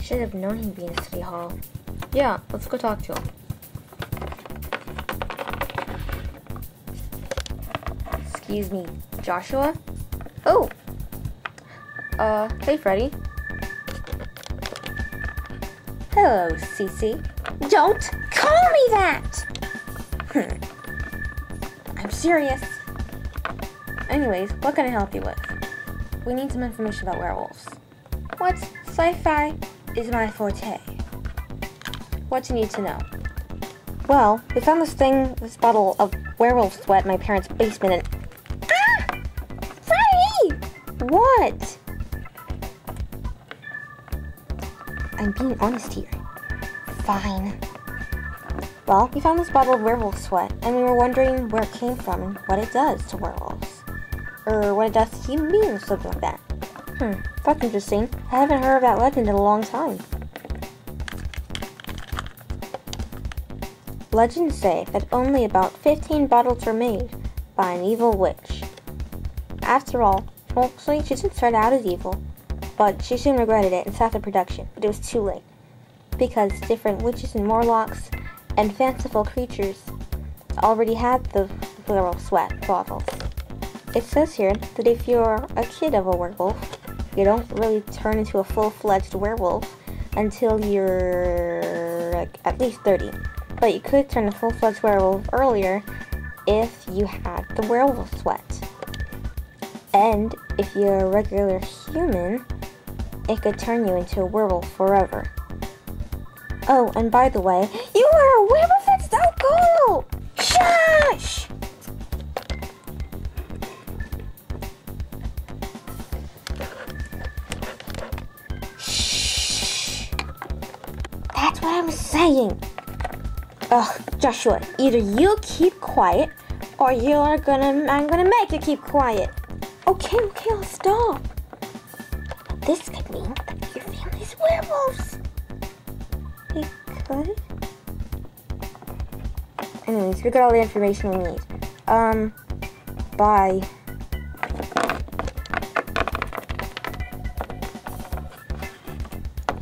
Should have known he'd be in City Hall. Yeah, let's go talk to him. Excuse me, Joshua? Oh! Hey, Freddy. Hello, Cece. Don't call me that! I'm serious. Anyways, what can I help you with? We need some information about werewolves. What? Sci-fi is my forte. What do you need to know? Well, we found this bottle of werewolf sweat in my parents' basement and... Ah! Freddy! What? I'm being honest here. Fine. Well, we found this bottle of werewolf sweat, and we were wondering where it came from and what it does to werewolves. Or what it does to human beings, something like that. That's interesting. I haven't heard of that legend in a long time. Legends say that only about 15 bottles were made by an evil witch. After all, she didn't start out as evil, but she soon regretted it and stopped the production, but it was too late. Because different witches and warlocks and fanciful creatures already had the werewolf sweat bottles. It says here that if you're a kid of a werewolf, you don't really turn into a full-fledged werewolf until you're at least 30. But you could turn a full-fledged werewolf earlier if you had the werewolf sweat. And if you're a regular human, it could turn you into a werewolf forever. Oh, and by the way, you are a werewolf? That's so cool! Shush! Shh! That's what I'm saying. Ugh, Joshua, either you keep quiet, or I'm gonna make you keep quiet. Okay, I'll stop. This could mean that your family's werewolves. It could? Anyways, we got all the information we need. Bye.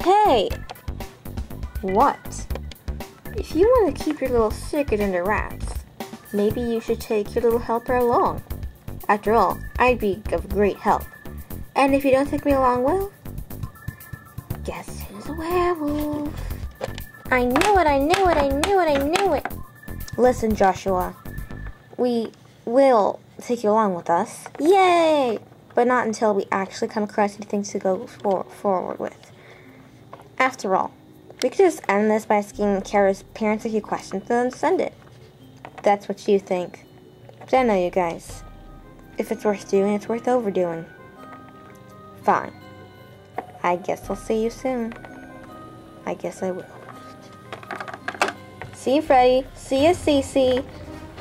Hey! What? If you want to keep your little secret under wraps, maybe you should take your little helper along. After all, I'd be of great help. And if you don't take me along, well, guess who's a werewolf? I knew it! Listen, Joshua, we will take you along with us. Yay! But not until we actually come across anything to go forward with. After all, we could just end this by asking Kara's parents a few questions and then send it. That's what you think. But I know you guys. If it's worth doing, it's worth overdoing. Fine. I guess I'll see you soon. I guess I will. See you, Freddy. See you, Cece.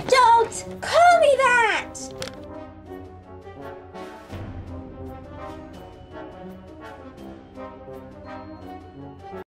Don't call me that!